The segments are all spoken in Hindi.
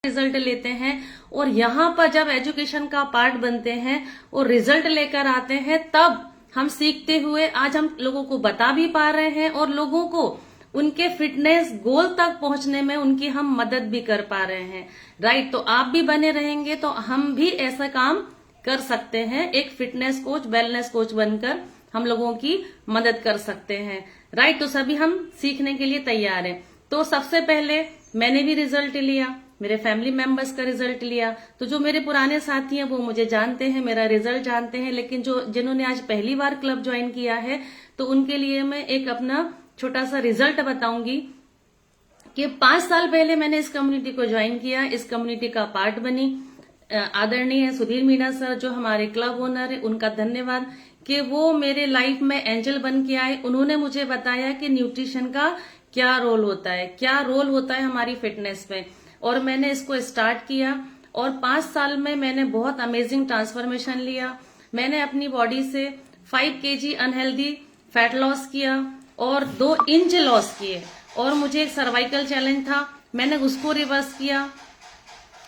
रिजल्ट लेते हैं और यहाँ पर जब एजुकेशन का पार्ट बनते हैं और रिजल्ट लेकर आते हैं, तब हम सीखते हुए आज हम लोगों को बता भी पा रहे हैं और लोगों को उनके फिटनेस गोल तक पहुंचने में उनकी हम मदद भी कर पा रहे हैं। राइट, तो आप भी बने रहेंगे तो हम भी ऐसा काम कर सकते हैं। एक फिटनेस कोच, वेलनेस कोच बनकर हम लोगों की मदद कर सकते हैं। राइट, तो सभी हम सीखने के लिए तैयार हैं। तो सबसे पहले मैंने भी रिजल्ट लिया, मेरे फैमिली मेंबर्स का रिजल्ट लिया। तो जो मेरे पुराने साथी हैं वो मुझे जानते हैं, मेरा रिजल्ट जानते हैं, लेकिन जिन्होंने आज पहली बार क्लब ज्वाइन किया है तो उनके लिए मैं एक अपना छोटा सा रिजल्ट बताऊंगी कि 5 साल पहले मैंने इस कम्युनिटी को ज्वाइन किया, इस कम्युनिटी का पार्ट बनी। आदरणीय सुधीर मीणा सर जो हमारे क्लब ओनर है, उनका धन्यवाद कि वो मेरे लाइफ में एंजल बन के आए। उन्होंने मुझे बताया कि न्यूट्रिशन का क्या रोल होता है, क्या रोल होता है हमारी फिटनेस में, और मैंने इसको स्टार्ट किया और 5 साल में मैंने बहुत अमेजिंग ट्रांसफॉर्मेशन लिया। मैंने अपनी बॉडी से 5 kg अनहेल्दी फैट लॉस किया और 2 इंच लॉस किए, और मुझे एक सर्वाइकल चैलेंज था, मैंने उसको रिवर्स किया।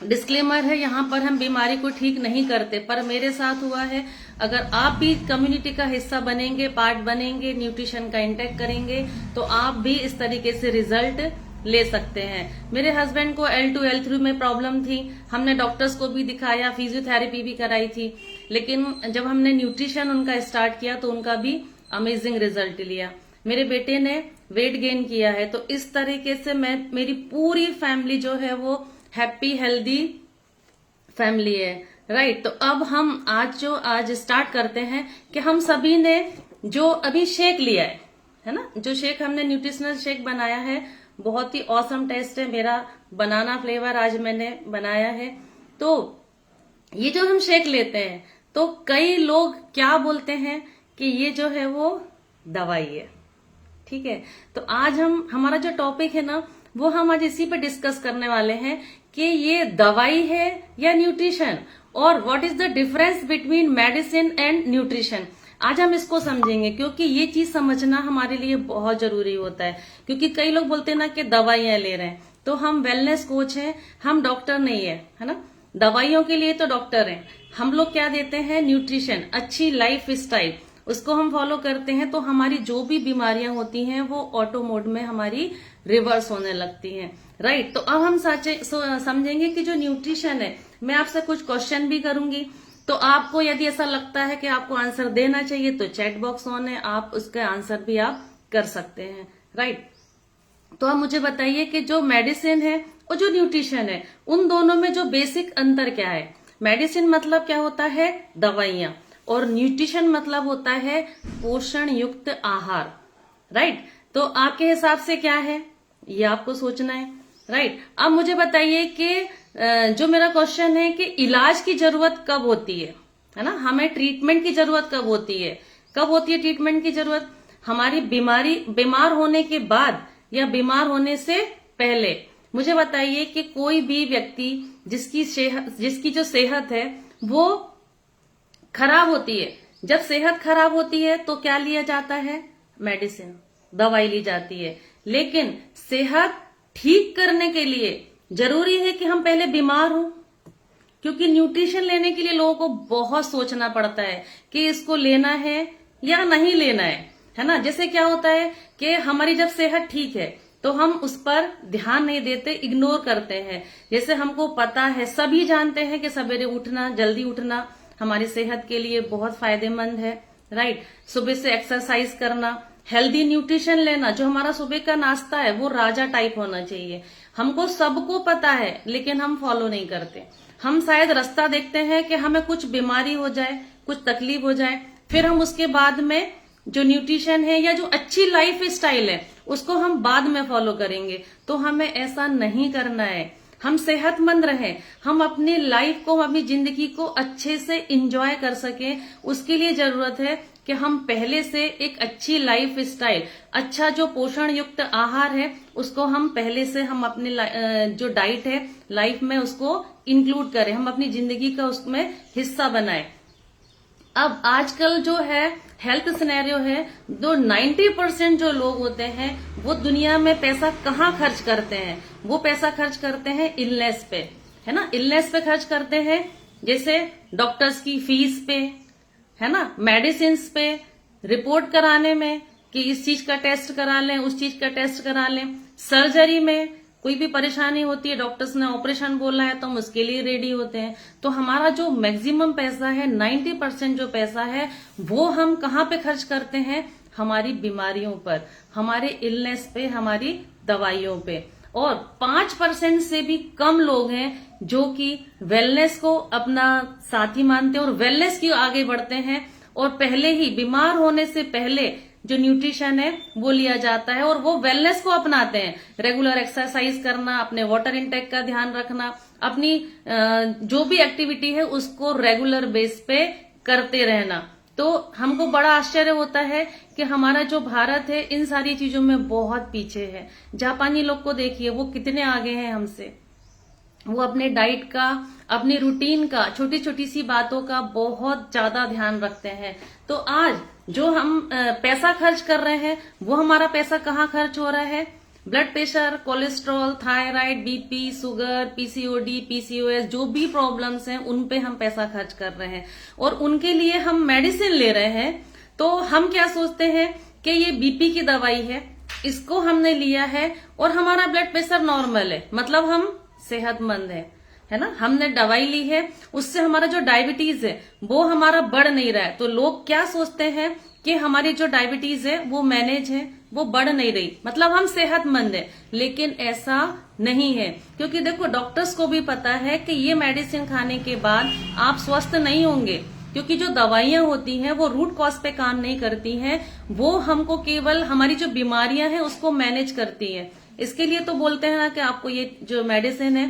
डिस्क्लेमर है, यहाँ पर हम बीमारी को ठीक नहीं करते, पर मेरे साथ हुआ है। अगर आप भी कम्युनिटी का हिस्सा बनेंगे, पार्ट बनेंगे, न्यूट्रिशन का इंटेक करेंगे, तो आप भी इस तरीके से रिजल्ट ले सकते हैं। मेरे हस्बैंड को L2 L3 में प्रॉब्लम थी, हमने डॉक्टर्स को भी दिखाया, फिजियोथेरेपी भी कराई थी, लेकिन जब हमने न्यूट्रिशन उनका स्टार्ट किया तो उनका भी अमेजिंग रिजल्ट लिया। मेरे बेटे ने वेट गेन किया है। तो इस तरीके से मेरी पूरी फैमिली जो है वो हैप्पी हेल्दी फैमिली है। राइट, तो अब हम आज स्टार्ट करते हैं कि हम सभी ने जो अभी शेक लिया है ना, जो शेक हमने न्यूट्रिशनल शेक बनाया है, बहुत ही ऑसम टेस्ट है। मेरा बनाना फ्लेवर आज मैंने बनाया है। तो ये जो हम शेक लेते हैं तो कई लोग क्या बोलते हैं कि ये जो है वो दवाई है। ठीक है, तो आज हमारा जो टॉपिक है ना वो हम आज इसी पे डिस्कस करने वाले हैं कि ये दवाई है या न्यूट्रिशन, और what is the difference between medicine and nutrition. आज हम इसको समझेंगे क्योंकि ये चीज समझना हमारे लिए बहुत जरूरी होता है। क्योंकि कई लोग बोलते हैं ना कि दवाइयां ले रहे हैं, तो हम वेलनेस कोच हैं, हम डॉक्टर नहीं है ना। दवाइयों के लिए तो डॉक्टर हैं, हम लोग क्या देते हैं, न्यूट्रिशन, अच्छी लाइफ स्टाइल, उसको हम फॉलो करते हैं तो हमारी जो भी बीमारियां होती हैं वो ऑटो मोड में हमारी रिवर्स होने लगती हैं। राइट, तो अब हम समझेंगे कि जो न्यूट्रिशन है, मैं आपसे कुछ क्वेश्चन भी करूंगी, तो आपको यदि ऐसा लगता है कि आपको आंसर देना चाहिए तो चैट बॉक्स ऑन है, आप उसका आंसर भी आप कर सकते हैं। राइट, तो आप मुझे बताइए कि जो मेडिसिन है और जो न्यूट्रिशन है, उन दोनों में जो बेसिक अंतर क्या है। मेडिसिन मतलब क्या होता है, दवाइयां, और न्यूट्रिशन मतलब होता है पोषण युक्त आहार। राइट, तो आपके हिसाब से क्या है ये आपको सोचना है। राइट, अब मुझे बताइए कि जो मेरा क्वेश्चन है कि इलाज की जरूरत कब होती है ना, हमें ट्रीटमेंट की जरूरत कब होती है, कब होती है ट्रीटमेंट की जरूरत, हमारी बीमार होने के बाद या बीमार होने से पहले। मुझे बताइए कि कोई भी व्यक्ति जिसकी जो सेहत है वो खराब होती है, जब सेहत खराब होती है तो क्या लिया जाता है, मेडिसिन, दवाई ली जाती है। लेकिन सेहत ठीक करने के लिए जरूरी है कि हम पहले बीमार हो, क्योंकि न्यूट्रिशन लेने के लिए लोगों को बहुत सोचना पड़ता है कि इसको लेना है या नहीं लेना है ना। जैसे क्या होता है कि हमारी जब सेहत ठीक है तो हम उस पर ध्यान नहीं देते, इग्नोर करते हैं। जैसे हमको पता है, सभी जानते हैं कि सवेरे उठना, जल्दी उठना हमारी सेहत के लिए बहुत फायदेमंद है। राइट, सुबह से एक्सरसाइज करना, हेल्दी न्यूट्रिशन लेना, जो हमारा सुबह का नाश्ता है वो राजा टाइप होना चाहिए। हमको सबको पता है लेकिन हम फॉलो नहीं करते। हम शायद रास्ता देखते हैं कि हमें कुछ बीमारी हो जाए, कुछ तकलीफ हो जाए, फिर हम उसके बाद में जो न्यूट्रिशन है या जो अच्छी लाइफ स्टाइल है उसको हम बाद में फॉलो करेंगे। तो हमें ऐसा नहीं करना है। हम सेहतमंद रहें, हम अपनी लाइफ को, अपनी जिंदगी को अच्छे से एंजॉय कर सकें, उसके लिए जरूरत है कि हम पहले से एक अच्छी लाइफ स्टाइल, अच्छा जो पोषण युक्त आहार है उसको हम पहले से हम अपने जो डाइट है लाइफ में उसको इंक्लूड करें, हम अपनी जिंदगी का उसमें हिस्सा बनाएं। अब आजकल जो है हेल्थ सिनेरियो है, जो 90% जो लोग होते हैं वो दुनिया में पैसा कहाँ खर्च करते हैं, वो पैसा खर्च करते हैं इलनेस पे। है ना, इलनेस पे खर्च करते हैं, जैसे डॉक्टर्स की फीस पे, है ना, मेडिसिन पे, रिपोर्ट कराने में कि इस चीज का टेस्ट करा लें, उस चीज का टेस्ट करा लें, सर्जरी में कोई भी परेशानी होती है, डॉक्टर्स ने ऑपरेशन बोला है तो हम उसके लिए रेडी होते हैं। तो हमारा जो मैक्सिमम पैसा है, 90% जो पैसा है, वो हम कहाँ पे खर्च करते हैं? हमारी बीमारियों पर, हमारे इलनेस पे, हमारी दवाइयों पे। और 5% से भी कम लोग हैं जो कि वेलनेस को अपना साथी मानते हैं और वेलनेस की आगे बढ़ते हैं, और पहले ही बीमार होने से पहले जो न्यूट्रिशन है वो लिया जाता है और वो वेलनेस को अपनाते हैं। रेगुलर एक्सरसाइज करना, अपने वाटर इंटेक का ध्यान रखना, अपनी जो भी एक्टिविटी है उसको रेगुलर बेस पे करते रहना। तो हमको बड़ा आश्चर्य होता है कि हमारा जो भारत है इन सारी चीजों में बहुत पीछे है। जापानी लोग को देखिए, वो कितने आगे हैं हमसे। वो अपने डाइट का, अपनी रूटीन का, छोटी छोटी सी बातों का बहुत ज्यादा ध्यान रखते हैं। तो आज जो हम पैसा खर्च कर रहे हैं, वो हमारा पैसा कहाँ खर्च हो रहा है? Blood pressure, cholesterol, thyroid, BP, sugar, PCOD, PCOS, जो भी प्रॉब्लम्स हैं उन पे हम पैसा खर्च कर रहे हैं और उनके लिए हम मेडिसिन ले रहे हैं। तो हम क्या सोचते हैं कि ये बीपी की दवाई है, इसको हमने लिया है और हमारा ब्लड प्रेशर नॉर्मल है, मतलब हम सेहतमंद है ना। हमने दवाई ली है, उससे हमारा जो डायबिटीज है वो हमारा बढ़ नहीं रहा है। तो लोग क्या सोचते हैं कि हमारी जो डायबिटीज है वो मैनेज है, वो बढ़ नहीं रही, मतलब हम सेहतमंद है। लेकिन ऐसा नहीं है, क्योंकि देखो डॉक्टर्स को भी पता है कि ये मेडिसिन खाने के बाद आप स्वस्थ नहीं होंगे, क्योंकि जो दवाइयां होती हैं वो रूट कॉज पे काम नहीं करती हैं, वो हमको केवल हमारी जो बीमारियां हैं उसको मैनेज करती हैं। इसके लिए तो बोलते हैं ना कि आपको ये जो मेडिसिन है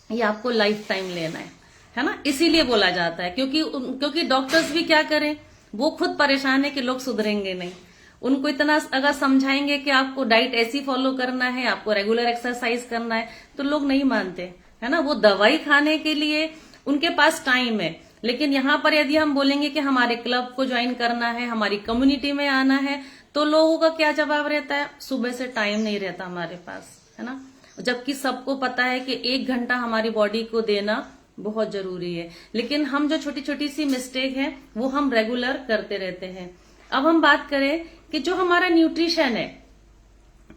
ये आपको लाइफ टाइम लेना है ना, इसीलिए बोला जाता है। क्योंकि डॉक्टर्स भी क्या करें, वो खुद परेशान है कि लोग सुधरेंगे नहीं। उनको इतना अगर समझाएंगे कि आपको डाइट ऐसी फॉलो करना है, आपको रेगुलर एक्सरसाइज करना है, तो लोग नहीं मानते, है ना। वो दवाई खाने के लिए उनके पास टाइम है, लेकिन यहाँ पर यदि हम बोलेंगे कि हमारे क्लब को ज्वाइन करना है, हमारी कम्युनिटी में आना है, तो लोगों का क्या जवाब रहता है? सुबह से टाइम नहीं रहता हमारे पास, है ना। जबकि सबको पता है कि 1 घंटा हमारी बॉडी को देना बहुत जरूरी है, लेकिन हम जो छोटी छोटी सी मिस्टेक है वो हम रेगुलर करते रहते हैं। अब हम बात करें कि जो हमारा न्यूट्रिशन है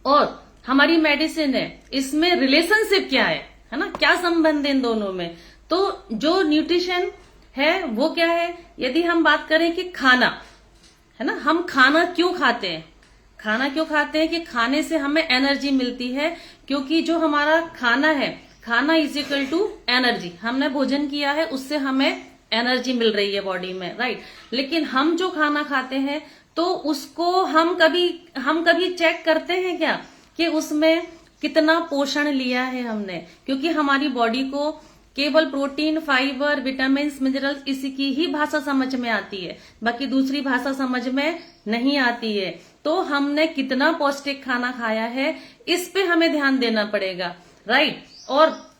और हमारी मेडिसिन है, इसमें रिलेशनशिप क्या है ना, क्या संबंध है इन दोनों में। तो जो न्यूट्रिशन है वो क्या है? यदि हम बात करें कि खाना, है ना, हम खाना क्यों खाते हैं? खाना क्यों खाते हैं कि खाने से हमें एनर्जी मिलती है, क्योंकि जो हमारा खाना है, खाना इज इक्वल टू एनर्जी। हमने भोजन किया है, उससे हमें एनर्जी मिल रही है बॉडी में, राइट। लेकिन हम जो खाना खाते हैं तो उसको हम कभी चेक करते हैं क्या कि उसमें कितना पोषण लिया है हमने? क्योंकि हमारी बॉडी को केवल प्रोटीन, फाइबर, विटामिन, मिनरल्स, इसी की ही भाषा समझ में आती है, बाकी दूसरी भाषा समझ में नहीं आती है। तो हमने कितना पौष्टिक खाना खाया है, इस पे हमें ध्यान देना पड़ेगा, राइट। और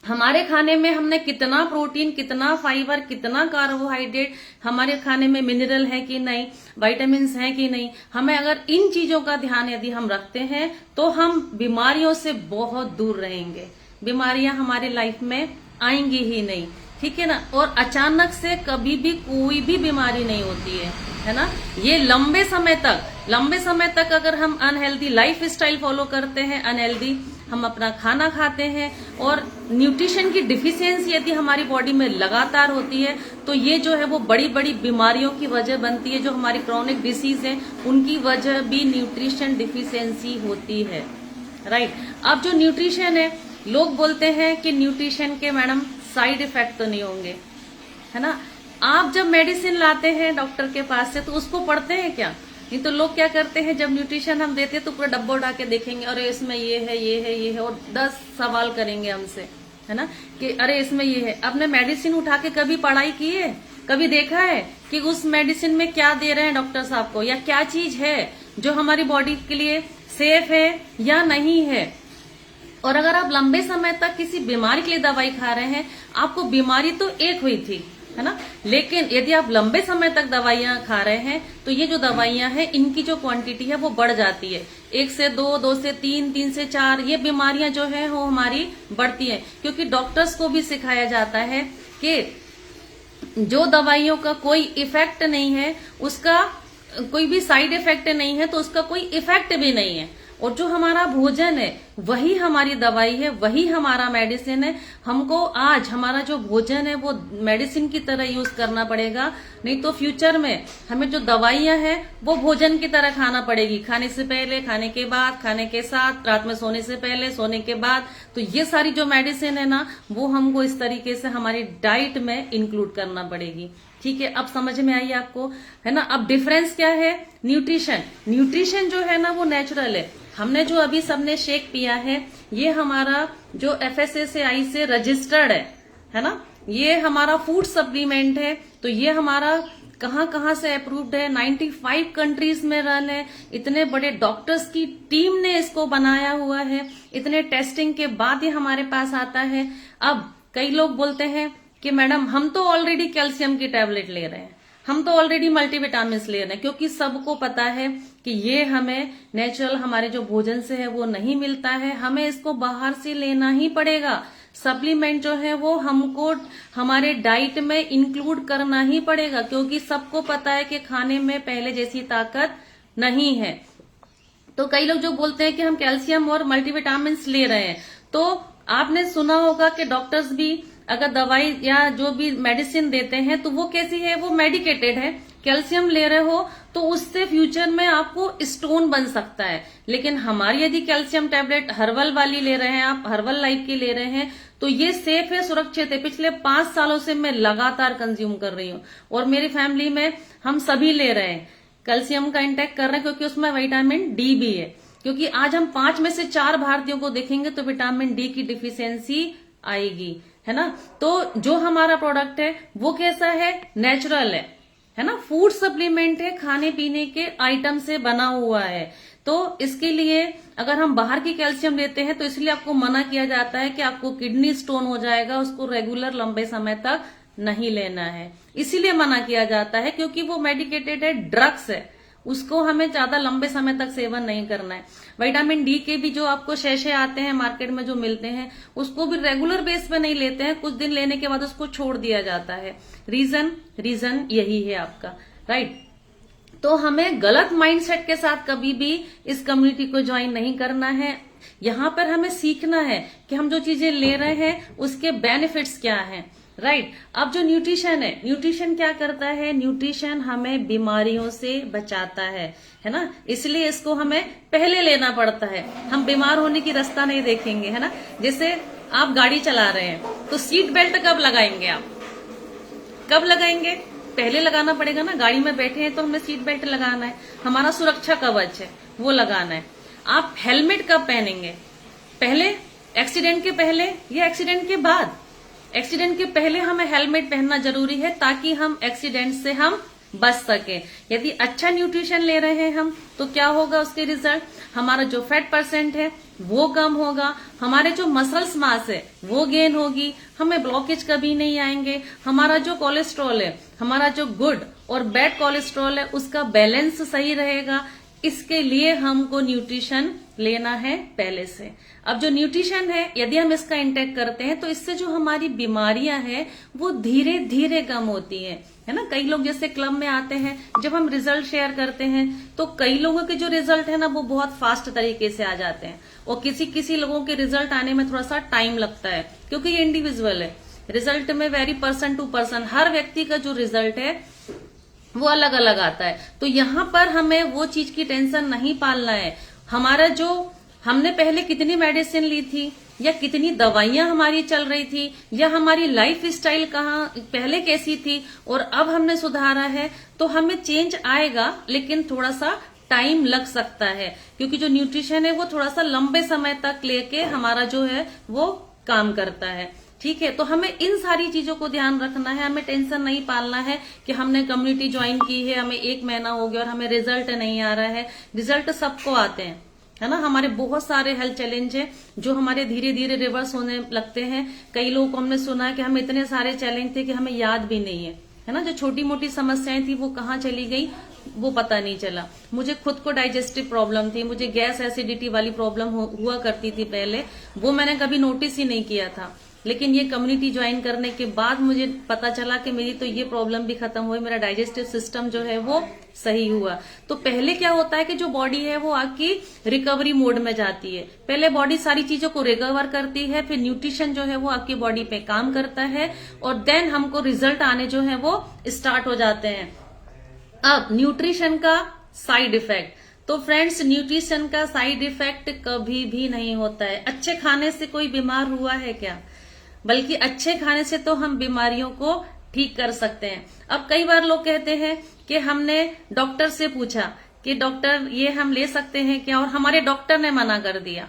हमारे खाने में हमने कितना प्रोटीन, कितना फाइबर, कितना कार्बोहाइड्रेट, हमारे खाने में मिनरल है कि नहीं, विटामिन है कि नहीं, हमें अगर इन चीजों का ध्यान यदि हम रखते हैं तो हम बीमारियों से बहुत दूर रहेंगे। बीमारियां हमारे लाइफ में आएंगी ही नहीं, ठीक है ना। और अचानक से कभी भी कोई भी बीमारी नहीं होती है ना। ये लंबे समय तक अगर हम अनहेल्दी लाइफ स्टाइल फॉलो करते हैं, अनहेल्दी हम अपना खाना खाते हैं और न्यूट्रिशन की डिफिशियंसी यदि हमारी बॉडी में लगातार होती है, तो ये जो है वो बड़ी बड़ी बीमारियों की वजह बनती है। जो हमारी क्रोनिक डिसीज है उनकी वजह भी न्यूट्रिशन डिफिशियंसी होती है, राइट। अब जो न्यूट्रिशन है, लोग बोलते हैं कि न्यूट्रिशन के मैडम साइड इफेक्ट तो नहीं होंगे, है ना। आप जब मेडिसिन लाते हैं डॉक्टर के पास से तो उसको पढ़ते हैं क्या? नहीं तो लोग क्या करते हैं, जब न्यूट्रिशन हम देते हैं तो पूरा डब्बा उठा के देखेंगे, अरे इसमें ये है, ये है, ये है, और 10 सवाल करेंगे हमसे, है ना, कि अरे इसमें ये है। आपने मेडिसिन उठा के कभी पढ़ाई की है? कभी देखा है कि उस मेडिसिन में क्या दे रहे हैं डॉक्टर साहब को, या क्या चीज है जो हमारी बॉडी के लिए सेफ है या नहीं है? और अगर आप लंबे समय तक किसी बीमारी के लिए दवाई खा रहे हैं, आपको बीमारी तो एक हुई थी, है ना। लेकिन यदि आप लंबे समय तक दवाइयां खा रहे हैं तो ये जो दवाइयां हैं इनकी जो क्वांटिटी है वो बढ़ जाती है, 1 से 2, 2 से 3, 3 से 4, ये बीमारियां जो है वो हमारी बढ़ती है। क्योंकि डॉक्टर्स को भी सिखाया जाता है कि जो दवाइयों का कोई इफेक्ट नहीं है, उसका कोई भी साइड इफेक्ट नहीं है, तो उसका कोई इफेक्ट भी नहीं है। और जो हमारा भोजन है वही हमारी दवाई है, वही हमारा मेडिसिन है। हमको आज हमारा जो भोजन है वो मेडिसिन की तरह यूज करना पड़ेगा, नहीं तो फ्यूचर में हमें जो दवाइयां हैं वो भोजन की तरह खाना पड़ेगी, खाने से पहले, खाने के बाद, खाने के साथ, रात में सोने से पहले, सोने के बाद। तो ये सारी जो मेडिसिन है ना वो हमको इस तरीके से हमारी डाइट में इंक्लूड करना पड़ेगी। ठीक है, अब समझ में आई आपको, है ना। अब डिफरेंस क्या है, न्यूट्रिशन। न्यूट्रिशन जो है ना वो नेचुरल है। हमने जो अभी सबने शेक पिया है ये हमारा जो FSSAI से रजिस्टर्ड है ना, ये हमारा फूड सप्लीमेंट है। तो ये हमारा कहाँ कहाँ से अप्रूव्ड है, 95 कंट्रीज में रन है। इतने बड़े डॉक्टर्स की टीम ने इसको बनाया हुआ है, इतने टेस्टिंग के बाद ये हमारे पास आता है। अब कई लोग बोलते हैं कि मैडम हम तो ऑलरेडी कैल्शियम की टैबलेट ले रहे हैं, हम तो ऑलरेडी मल्टीविटामिन्स ले रहे हैं, क्योंकि सबको पता है कि ये हमें नेचुरल हमारे जो भोजन से है वो नहीं मिलता है, हमें इसको बाहर से लेना ही पड़ेगा। सप्लीमेंट जो है वो हमको हमारे डाइट में इंक्लूड करना ही पड़ेगा, क्योंकि सबको पता है कि खाने में पहले जैसी ताकत नहीं है। तो कई लोग जो बोलते हैं कि हम कैल्शियम और मल्टीविटामिन्स ले रहे हैं, तो आपने सुना होगा कि डॉक्टर्स भी अगर दवाई या जो भी मेडिसिन देते हैं तो वो कैसी है, वो मेडिकेटेड है। कैल्शियम ले रहे हो तो उससे फ्यूचर में आपको स्टोन बन सकता है। लेकिन हमारी यदि कैल्शियम टैबलेट हर्बल वाली ले रहे हैं, आप हर्बल लाइफ की ले रहे हैं, तो ये सेफ है, सुरक्षित है। पिछले 5 सालों से मैं लगातार कंज्यूम कर रही हूँ और मेरी फैमिली में हम सभी ले रहे हैं, कैल्शियम का इंटेक कर रहे हैं, क्योंकि उसमें विटामिन डी भी है। क्योंकि आज हम 5 में से 4 भारतीयों को देखेंगे तो विटामिन डी की डिफिशियंसी आएगी, है ना। तो जो हमारा प्रोडक्ट है वो कैसा है, नेचुरल है ना, फूड सप्लीमेंट है, खाने पीने के आइटम से बना हुआ है। तो इसके लिए अगर हम बाहर की कैल्शियम लेते हैं तो इसलिए आपको मना किया जाता है कि आपको किडनी स्टोन हो जाएगा, उसको रेगुलर लंबे समय तक नहीं लेना है। इसीलिए मना किया जाता है क्योंकि वो मेडिकेटेड है, ड्रग्स है, उसको हमें ज्यादा लंबे समय तक सेवन नहीं करना है। विटामिन डी के भी जो आपको शैशे आते हैं मार्केट में जो मिलते हैं, उसको भी रेगुलर बेस पे नहीं लेते हैं, कुछ दिन लेने के बाद उसको छोड़ दिया जाता है। रीजन यही है आपका, राइट। तो हमें गलत माइंडसेट के साथ कभी भी इस कम्युनिटी को ज्वाइन नहीं करना है। यहाँ पर हमें सीखना है कि हम जो चीजें ले रहे हैं उसके बेनिफिट्स क्या हैं, राइट। अब जो न्यूट्रिशन है, न्यूट्रिशन क्या करता है, न्यूट्रिशन हमें बीमारियों से बचाता है ना। इसलिए इसको हमें पहले लेना पड़ता है, हम बीमार होने की रास्ता नहीं देखेंगे, है ना। जैसे आप गाड़ी चला रहे हैं तो सीट बेल्ट कब लगाएंगे, आप कब लगाएंगे, पहले लगाना पड़ेगा ना। गाड़ी में बैठे हैं तो हमें सीट बेल्ट लगाना है, हमारा सुरक्षा कवच है वो लगाना है। आप हेलमेट कब पहनेंगे, पहले एक्सीडेंट के पहले या एक्सीडेंट के बाद। एक्सीडेंट के पहले हमें हेलमेट पहनना जरूरी है ताकि हम एक्सीडेंट से हम बच सके। यदि अच्छा न्यूट्रिशन ले रहे हैं हम तो क्या होगा उसके रिजल्ट, हमारा जो फैट परसेंट है वो कम होगा, हमारे जो मसल्स मास है वो गेन होगी, हमें ब्लॉकेज कभी नहीं आएंगे, हमारा जो कोलेस्ट्रॉल है, हमारा जो गुड और बैड कोलेस्ट्रॉल है उसका बैलेंस सही रहेगा। इसके लिए हमको न्यूट्रिशन लेना है पहले से। अब जो न्यूट्रिशन है यदि हम इसका इंटेक करते हैं तो इससे जो हमारी बीमारियां हैं वो धीरे धीरे कम होती है ना। कई लोग जैसे क्लब में आते हैं, जब हम रिजल्ट शेयर करते हैं तो कई लोगों के जो रिजल्ट है ना वो बहुत फास्ट तरीके से आ जाते हैं, और किसी लोगों के रिजल्ट आने में थोड़ा सा टाइम लगता है, क्योंकि ये इंडिविजुअल है। रिजल्ट में वेरी पर्सन टू पर्सन, हर व्यक्ति का जो रिजल्ट है वो अलग अलग आता है। तो यहाँ पर हमें वो चीज की टेंशन नहीं पालना है। हमारा जो हमने पहले कितनी मेडिसिन ली थी या कितनी दवाइयां हमारी चल रही थी या हमारी लाइफ स्टाइल कहाँ पहले कैसी थी और अब हमने सुधारा है, तो हमें चेंज आएगा, लेकिन थोड़ा सा टाइम लग सकता है, क्योंकि जो न्यूट्रिशन है वो थोड़ा सा लंबे समय तक लेके हमारा जो है वो काम करता है। ठीक है, तो हमें इन सारी चीजों को ध्यान रखना है। हमें टेंशन नहीं पालना है कि हमने कम्युनिटी ज्वाइन की है, हमें 1 महीना हो गया और हमें रिजल्ट नहीं आ रहा है। रिजल्ट सबको आते हैं, है ना। हमारे बहुत सारे हेल्थ चैलेंज है जो हमारे धीरे धीरे रिवर्स होने लगते हैं। कई लोगों को हमने सुना है कि हमें इतने सारे चैलेंज थे कि हमें याद भी नहीं है ना। जो छोटी मोटी समस्याएं थी वो कहाँ चली गई वो पता नहीं चला। मुझे खुद को डाइजेस्टिव प्रॉब्लम थी, मुझे गैस एसिडिटी वाली प्रॉब्लम हुआ करती थी पहले, वो मैंने कभी नोटिस ही नहीं किया था। लेकिन ये कम्युनिटी ज्वाइन करने के बाद मुझे पता चला कि मेरी तो ये प्रॉब्लम भी खत्म हुई, मेरा डाइजेस्टिव सिस्टम जो है वो सही हुआ। तो पहले क्या होता है कि जो बॉडी है वो आपकी रिकवरी मोड में जाती है। पहले बॉडी सारी चीजों को रिकवर करती है, फिर न्यूट्रिशन जो है वो आपकी बॉडी पे काम करता है और देन हमको रिजल्ट आने जो है वो स्टार्ट हो जाते हैं। अब न्यूट्रिशन का साइड इफेक्ट, तो फ्रेंड्स न्यूट्रिशन का साइड इफेक्ट कभी भी नहीं होता है। अच्छे खाने से कोई बीमार हुआ है क्या? बल्कि अच्छे खाने से तो हम बीमारियों को ठीक कर सकते हैं। अब कई बार लोग कहते हैं कि हमने डॉक्टर से पूछा कि डॉक्टर ये हम ले सकते हैं क्या, और हमारे डॉक्टर ने मना कर दिया।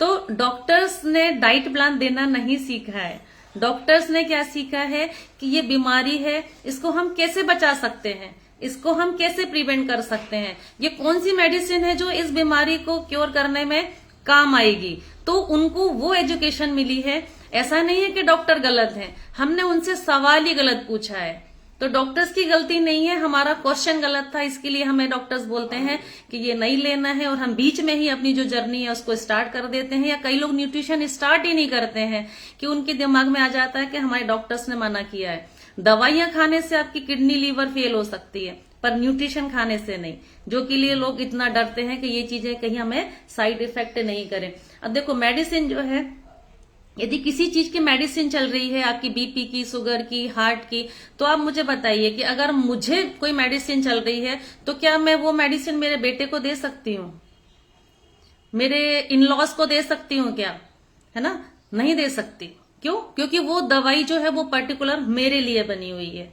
तो डॉक्टर्स ने डाइट प्लान देना नहीं सीखा है। डॉक्टर्स ने क्या सीखा है कि ये बीमारी है, इसको हम कैसे बचा सकते हैं, इसको हम कैसे प्रिवेंट कर सकते हैं, ये कौन सी मेडिसिन है जो इस बीमारी को क्योर करने में काम आएगी। तो उनको वो एजुकेशन मिली है। ऐसा नहीं है कि डॉक्टर गलत हैं, हमने उनसे सवाल ही गलत पूछा है। तो डॉक्टर्स की गलती नहीं है, हमारा क्वेश्चन गलत था, इसके लिए हमें डॉक्टर्स बोलते हैं कि ये नहीं लेना है, और हम बीच में ही अपनी जो जर्नी है उसको स्टार्ट कर देते हैं। या कई लोग न्यूट्रिशन स्टार्ट ही नहीं करते हैं कि उनके दिमाग में आ जाता है कि हमारे डॉक्टर्स ने मना किया है। दवाइयां खाने से आपकी किडनी लीवर फेल हो सकती है, पर न्यूट्रिशन खाने से नहीं, जो के लिए लोग इतना डरते हैं कि ये चीजें कहीं हमें साइड इफेक्ट नहीं करें। अब देखो मेडिसिन जो है, यदि किसी चीज की मेडिसिन चल रही है आपकी बीपी की, शुगर की, हार्ट की, तो आप मुझे बताइए कि अगर मुझे कोई मेडिसिन चल रही है तो क्या मैं वो मेडिसिन मेरे बेटे को दे सकती हूँ, मेरे इन लॉज को दे सकती हूँ क्या? है ना, नहीं दे सकती। क्यों? क्योंकि वो दवाई जो है वो पर्टिकुलर मेरे लिए बनी हुई है।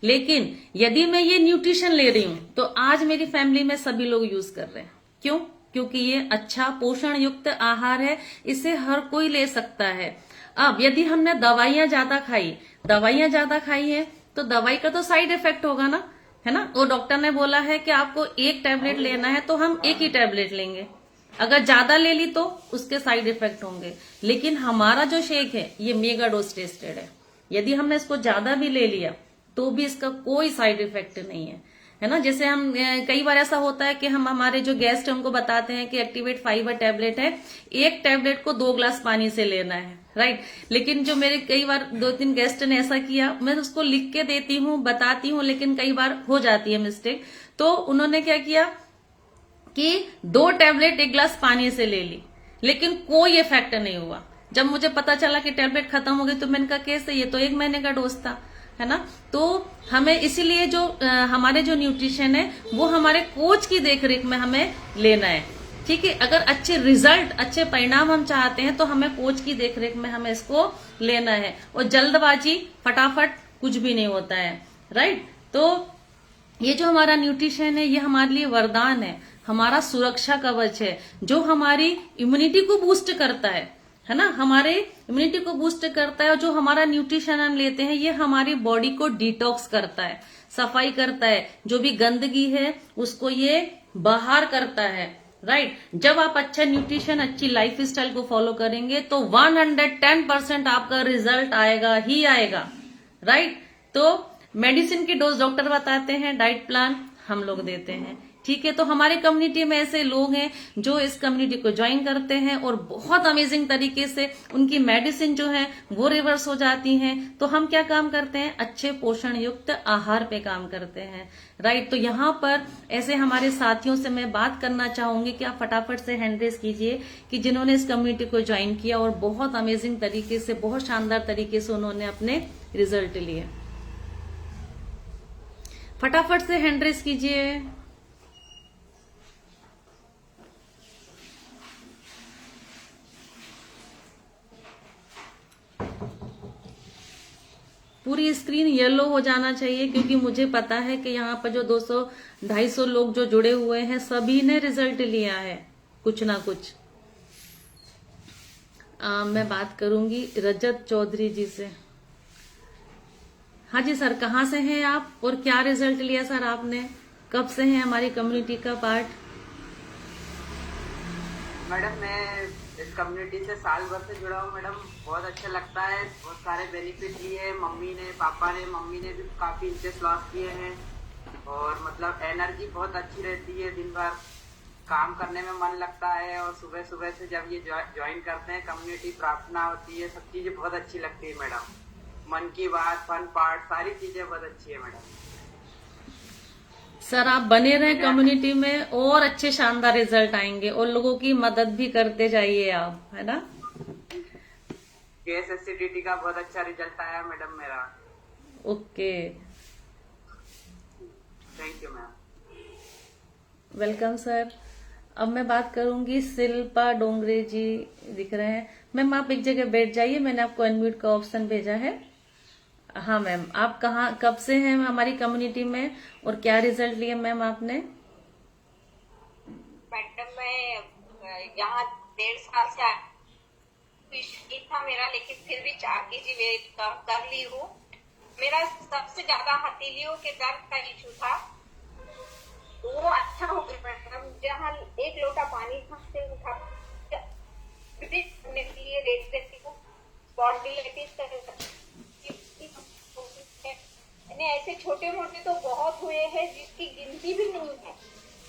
लेकिन यदि मैं ये न्यूट्रिशन ले रही हूं तो आज मेरी फैमिली में सभी लोग यूज कर रहे हैं। क्यों? क्योंकि ये अच्छा पोषण युक्त आहार है, इसे हर कोई ले सकता है। अब यदि हमने दवाइयां ज्यादा खाई है तो दवाई का तो साइड इफेक्ट होगा ना, है ना। और डॉक्टर ने बोला है कि आपको एक टैबलेट लेना है तो हम एक ही टैबलेट लेंगे। अगर ज्यादा ले ली तो उसके साइड इफेक्ट होंगे। लेकिन हमारा जो शेक है ये मेगा डोज टेस्टेड है, यदि हमने इसको ज्यादा भी ले लिया तो भी इसका कोई साइड इफेक्ट नहीं है ना। जैसे हम कई बार ऐसा होता है कि हम हमारे जो गेस्ट है उनको बताते हैं कि एक्टिवेट फाइबर टैबलेट है, एक टैबलेट को 2 ग्लास पानी से लेना है, राइट। लेकिन जो मेरे कई बार 2-3 गेस्ट ने ऐसा किया, मैं उसको लिख के देती हूँ, बताती हूँ, लेकिन कई बार हो जाती है मिस्टेक। तो उन्होंने क्या किया कि 2 टैबलेट 1 ग्लास पानी से ले ली, लेकिन कोई इफेक्ट नहीं हुआ। जब मुझे पता चला कि टैबलेट खत्म हो गई तो मैंने कहा कैसे, ये तो 1 महीने का डोज था, है ना। तो हमें इसीलिए जो हमारे जो न्यूट्रिशन है वो हमारे कोच की देखरेख में हमें लेना है, ठीक है। अगर अच्छे रिजल्ट, अच्छे परिणाम हम चाहते हैं तो हमें कोच की देखरेख में हमें इसको लेना है। और जल्दबाजी, फटाफट कुछ भी नहीं होता है, राइट। तो ये जो हमारा न्यूट्रिशन है ये हमारे लिए वरदान है, हमारा सुरक्षा कवच है, जो हमारी इम्यूनिटी को बूस्ट करता है ना, हमारे इम्यूनिटी को बूस्ट करता है। और जो हमारा न्यूट्रिशन हम लेते हैं ये हमारी बॉडी को डिटॉक्स करता है, सफाई करता है, जो भी गंदगी है उसको ये बाहर करता है, राइट। जब आप अच्छा न्यूट्रिशन, अच्छी लाइफ स्टाइल को फॉलो करेंगे तो 110% आपका रिजल्ट आएगा ही आएगा, राइट। तो मेडिसिन की डोज डॉक्टर बताते हैं, डाइट प्लान हम लोग देते हैं, ठीक है। तो हमारे कम्युनिटी में ऐसे लोग हैं जो इस कम्युनिटी को ज्वाइन करते हैं और बहुत अमेजिंग तरीके से उनकी मेडिसिन जो है वो रिवर्स हो जाती हैं। तो हम क्या काम करते हैं, अच्छे पोषण युक्त आहार पे काम करते हैं, राइट। तो यहाँ पर ऐसे हमारे साथियों से मैं बात करना चाहूंगी कि आप फटाफट से हैंड रेज कीजिए कि जिन्होंने इस कम्युनिटी को ज्वाइन किया और बहुत अमेजिंग तरीके से, बहुत शानदार तरीके से उन्होंने अपने रिजल्ट लिए। फटाफट से हैंड रेज कीजिए। पूरी स्क्रीन येलो हो जाना चाहिए, क्योंकि मुझे पता है कि यहाँ पर जो 200-250 लोग जो जुड़े हुए हैं सभी ने रिजल्ट लिया है कुछ ना कुछ। मैं बात करूंगी रजत चौधरी जी से। हाँ जी सर, कहाँ से हैं आप और क्या रिजल्ट लिया सर आपने, कब से हैं हमारी कम्युनिटी का पार्ट? मैडम मैं इस कम्युनिटी से साल भर से जुड़ा हूँ मैडम। बहुत अच्छा लगता है, बहुत सारे बेनिफिट लिए। मम्मी ने, पापा ने, मम्मी ने भी काफी इंटरेस्ट लॉस किए हैं। और मतलब एनर्जी बहुत अच्छी रहती है, दिन भर काम करने में मन लगता है। और सुबह सुबह से जब ये ज्वाइन करते हैं कम्युनिटी, प्रार्थना होती है, सब चीजें बहुत अच्छी लगती है मैडम। मन की बात, फन पार्ट, सारी चीजें बहुत अच्छी है मैडम। सर आप बने रहें मेरा कम्युनिटी में और अच्छे शानदार रिजल्ट आएंगे, और लोगों की मदद भी करते जाइए आप, है ना। गैस एसिडिटी का बहुत अच्छा रिजल्ट आया मैडम मेरा। Okay, thank you ma'am. Welcome sir. अब मैं बात करूंगी शिल्पा डोंगरे जी, दिख रहे हैं। मैम आप एक जगह बैठ जाइए, मैंने आपको अनम्यूट का ऑप्शन भेजा है। हाँ मैम, आप कहाँ कब से हैं हमारी कम्युनिटी में, और क्या रिजल्ट लिए मैम आपने। मैडम मैं यहाँ 1.5 साल से इशू था मेरा, लेकिन फिर भी 4 kg वेट कम कर ली हूँ। मेरा सबसे ज्यादा हथेलियों के दर्द का इशू था, वो अच्छा हो गया मैडम। जहाँ 1 लोटा पानी से उठा करने के लिए रेट देती हूँ, स्पॉन्डिलाइटिस ऐसे छोटे मोटे तो बहुत हुए हैं जिसकी गिनती भी नहीं है।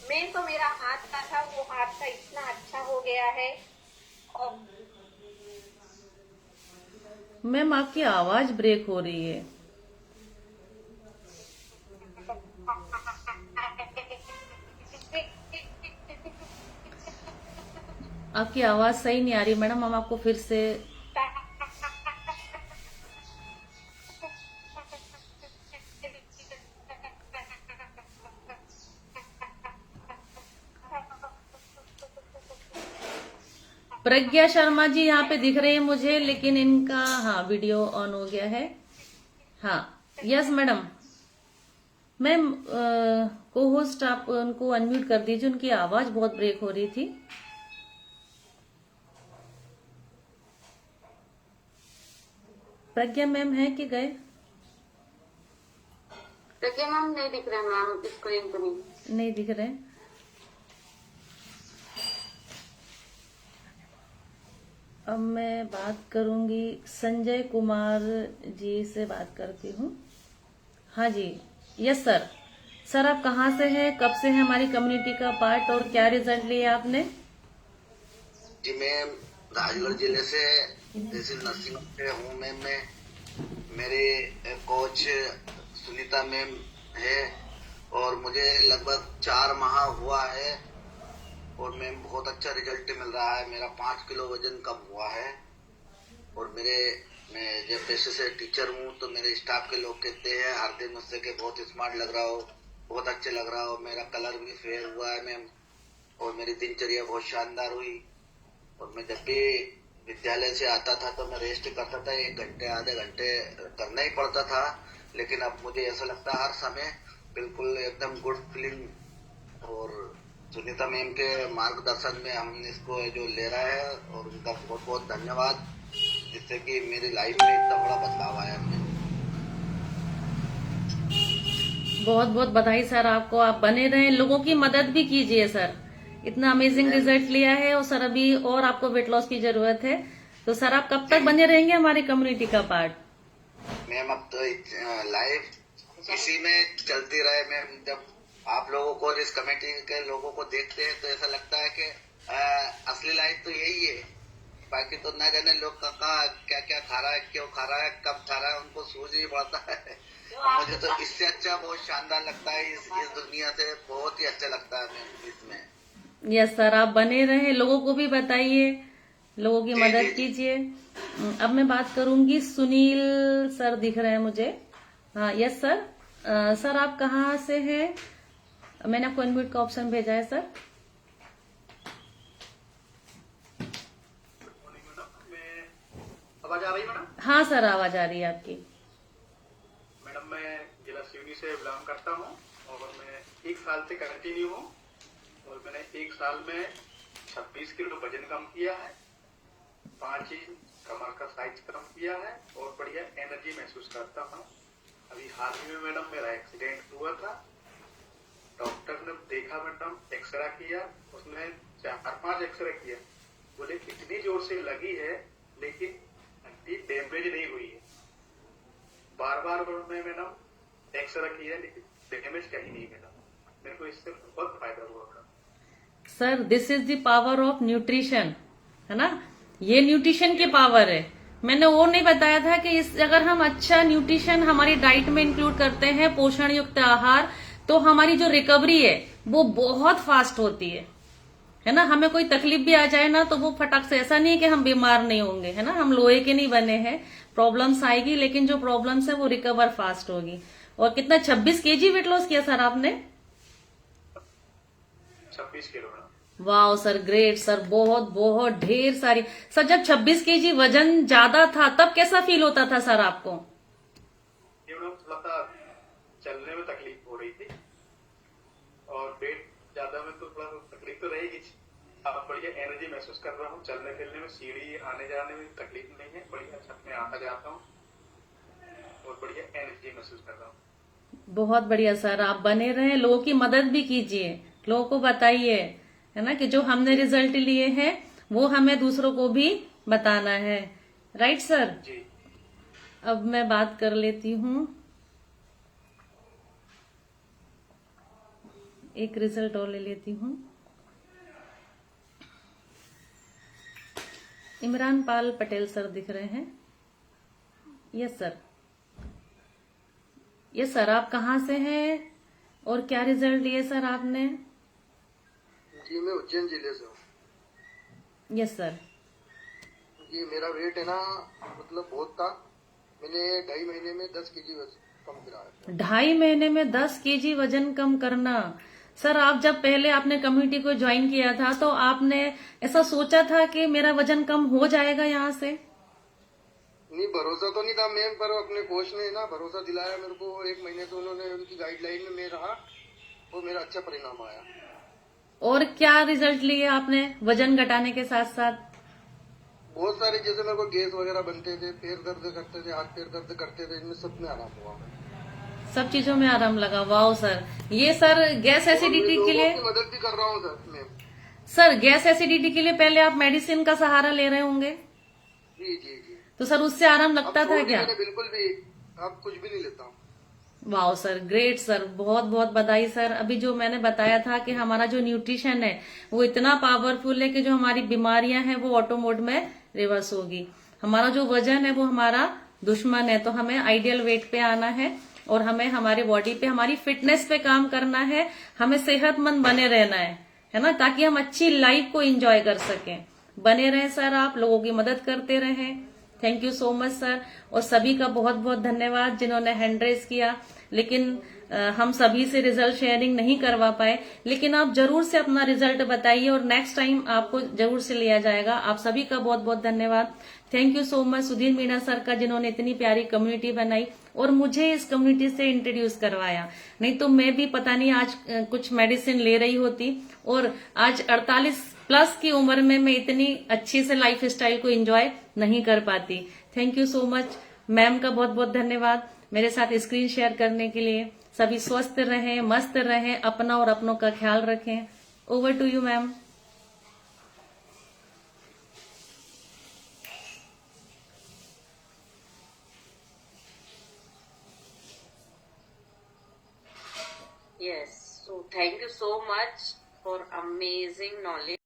मेन तो मेरा हाथ का था, वो हाथ का इतना अच्छा हो गया है। और मैम आपकी आवाज ब्रेक हो रही है। आपकी आवाज सही नहीं आ रही मैडम, हम आपको फिर से। प्रज्ञा शर्मा जी यहाँ पे दिख रही है मुझे, लेकिन इनका हाँ वीडियो ऑन हो गया है। हाँ, यस मैडम। मैम को होस्ट आप उनको अनम्यूट कर दीजिए, उनकी आवाज बहुत ब्रेक हो रही थी। प्रज्ञा मैम है कि गए। प्रज्ञा मैम नहीं दिख रहे मैम, स्क्रीन पर नहीं दिख रहे। अब मैं बात करूंगी संजय कुमार जी से, बात करती हूँ। हाँ जी, यस सर। सर आप कहाँ से हैं, कब से हैं हमारी कम्युनिटी का पार्ट, और क्या रिजल्ट लिया आपने। जी मैं राजगढ़ जिले से तहसील नरसिंह से हूँ मैम। मैं मेरे कोच सुनीता मैम है, और मुझे लगभग 4 माह हुआ है, और मैम बहुत अच्छा रिजल्ट मिल रहा है। मेरा 5 किलो वजन कम हुआ है। और मैं जब पेशे से टीचर हूँ, तो मेरे स्टाफ के लोग कहते हैं हर दिन मुझसे कि बहुत स्मार्ट लग रहा हो, बहुत अच्छे लग रहा हो। मेरा कलर भी फेयर हुआ है मैम, और मेरी दिनचर्या बहुत शानदार हुई। और मैं जब भी विद्यालय से आता था तो मैं रेस्ट करता था, 1 घंटे आधे घंटे करना ही पड़ता था। लेकिन अब मुझे ऐसा लगता है हर समय बिल्कुल एकदम गुड फीलिंग। और सुनीता मैम के मार्गदर्शन में हम इसको जो ले रहा है, और उनका बहुत बहुत धन्यवाद, जिससे कि मेरी लाइफ में इतना बड़ा बदलाव आया है। बहुत बहुत बधाई सर आपको, आप बने रहें, लोगों की मदद भी कीजिए सर। इतना अमेजिंग रिजल्ट लिया है, और सर अभी और आपको वेट लॉस की जरूरत है। तो सर आप कब तक बने रहेंगे हमारी कम्युनिटी का पार्ट। मैम अब तो लाइफ इसी में चलती रहे मैम। जब आप लोगों को, इस कमेटी के लोगों को देखते हैं तो ऐसा लगता है कि असली लाइफ तो यही है। बाकी तो ना जाने लोग कहाँ क्या क्या खा रहा है, क्यों खा रहा है, कब खा रहा है, उनको सूझ नहीं पड़ता है। मुझे तो इससे अच्छा बहुत शानदार लगता है, इस दुनिया से बहुत ही अच्छा लगता है मैम इसमें। यस सर, आप बने रहें, लोगों को भी बताइए, लोगों की जी मदद जी जी। कीजिए। अब मैं बात करूंगी, सुनील सर दिख रहे हैं मुझे। हाँ यस सर। सर आप कहाँ से हैं, मैंने आपको अनम्यूट का ऑप्शन भेजा है सर। आवाज आ रही मैडम। हाँ सर, आवाज आ रही है आपकी। मैडम मैं जिला सिवनी से बिलोंग करता हूँ, और मैं 1 साल से कंटिन्यू हूँ, और मैंने 1 साल में 26 किलो वजन कम किया है, 5 इंच कमर का साइज कम किया है, और बढ़िया एनर्जी महसूस करता हूँ। अभी हाल ही में मैडम मेरा एक्सीडेंट हुआ था, डॉक्टर ने देखा मैडम, एक्सरे किया, उसने 4-5 एक्सरे किया, बोले इतनी जोर से लगी है लेकिन हड्डी डैमेज नहीं हुई है। बार बार मैं मैडम एक्सरे की है लेकिन डैमेज कहीं नहीं मिला। मेरे को इससे बहुत फायदा हुआ madam. Sir this is the power of nutrition, है ना, ये न्यूट्रिशन की पावर है। मैंने वो नहीं बताया था कि इस अगर हम अच्छा न्यूट्रिशन हमारी डाइट में इंक्लूड करते हैं, पोषण युक्त आहार, तो हमारी जो रिकवरी है वो बहुत फास्ट होती है ना। हमें कोई तकलीफ भी आ जाए ना तो वो फटाक से, ऐसा नहीं है कि हम बीमार नहीं होंगे, है ना, हम लोहे के नहीं बने हैं, प्रॉब्लम्स आएगी लेकिन जो प्रॉब्लम्स है वो रिकवर फास्ट होगी। और कितना 26 केजी वेट लॉस किया सर आपने? 26 किलो मैडम। वाह सर, ग्रेट सर, बहुत बहुत ढेर सारी। सर जब 26 केजी वजन ज्यादा था तब कैसा फील होता था सर आपको? ये मैडम थोड़ा सा चलने में तकलीफ हो रही थी और वेट ज्यादा में तो थोड़ा तकलीफ तो रहेगी। अब बढ़िया एनर्जी महसूस कर रहा हूँ, चलने फिरने में, सीढ़ी आने जाने में तकलीफ नहीं है, बढ़िया छत में आता जाता हूँ और बढ़िया एनर्जी महसूस कर रहा हूँ। बहुत बढ़िया सर, आप बने रहें, लोगों की मदद भी कीजिए, लोगों को बताइए, है ना, कि जो हमने रिजल्ट लिए हैं वो हमें दूसरों को भी बताना है। Right sir? जी। अब मैं बात कर लेती हूँ, एक रिजल्ट और ले लेती हूँ। इमरान पाल पटेल सर दिख रहे हैं? Yes sir. यस सर, आप कहाँ से हैं और क्या रिजल्ट लिए सर आपने? जी मैं उज्जैन जिले से हूँ। Yes sir. ये मेरा वेट है ना, मतलब बहुत था, मैंने 2.5 महीने में 10 केजी कम करा है। 2.5 महीने में 10 केजी वजन कम करना। सर आप जब पहले आपने कम्युनिटी को ज्वाइन किया था तो आपने ऐसा सोचा था कि मेरा वजन कम हो जाएगा यहाँ से? नहीं, भरोसा तो नहीं था मैम, पर अपने कोच ने ना भरोसा दिलाया मेरे को और 1 महीने तो उन्होंने उनकी गाइडलाइन में मैं रहा और मेरा अच्छा परिणाम आया। और क्या रिजल्ट लिए आपने वजन घटाने के साथ साथ? बहुत सारे, जैसे मेरे को गैस वगैरह बनते थे, पैर दर्द करते थे, हाथ पैर दर्द करते थे, इनमें सब में आराम हुआ। सब चीजों में आराम लगा। वाओ सर, ये सर गैस एसिडिटी के लिए, मदद भी कर रहा हूँ सर मैं। सर गैस एसिडिटी के लिए पहले आप मेडिसिन का सहारा ले रहे होंगे, जी जी जी। तो सर उससे आराम लगता अब था छोड़ क्या? मैंने बिल्कुल भी, अब कुछ भी नहीं लेता हूँ। वाओ सर, ग्रेट सर, बहुत बहुत बधाई सर। अभी जो मैंने बताया था कि हमारा जो न्यूट्रिशन है वो इतना पावरफुल है कि जो हमारी बीमारियां हैं वो ऑटो मोड में रिवर्स होगी। हमारा जो वजन है वो हमारा दुश्मन है, तो हमें आइडियल वेट पे आना है और हमें हमारे बॉडी पे, हमारी फिटनेस पे काम करना है, हमें सेहतमंद बने रहना है ना, ताकि हम अच्छी लाइफ को एंजॉय कर सकें। बने रहें सर, आप लोगों की मदद करते रहें। Thank you so much sir. और सभी का बहुत बहुत धन्यवाद जिन्होंने हैंड रेज किया, लेकिन हम सभी से रिजल्ट शेयरिंग नहीं करवा पाए, लेकिन आप जरूर से अपना रिजल्ट बताइए और नेक्स्ट टाइम आपको जरूर से लिया जाएगा। आप सभी का बहुत बहुत धन्यवाद। Thank you so much Sudhir Meena sir का, जिन्होंने इतनी प्यारी कम्युनिटी बनाई और मुझे इस कम्युनिटी से इंट्रोड्यूस करवाया। नहीं तो मैं भी पता नहीं आज कुछ मेडिसिन ले रही होती और आज 48 प्लस की उम्र में मैं इतनी अच्छी से लाइफ स्टाइल को एंजॉय नहीं कर पाती। Thank you so much ma'am का, बहुत बहुत धन्यवाद मेरे साथ स्क्रीन शेयर करने के लिए। सभी स्वस्थ रहें, मस्त रहें, अपना और अपनों का ख्याल रखें। Over to you ma'am. Yes, so thank you so much for amazing knowledge.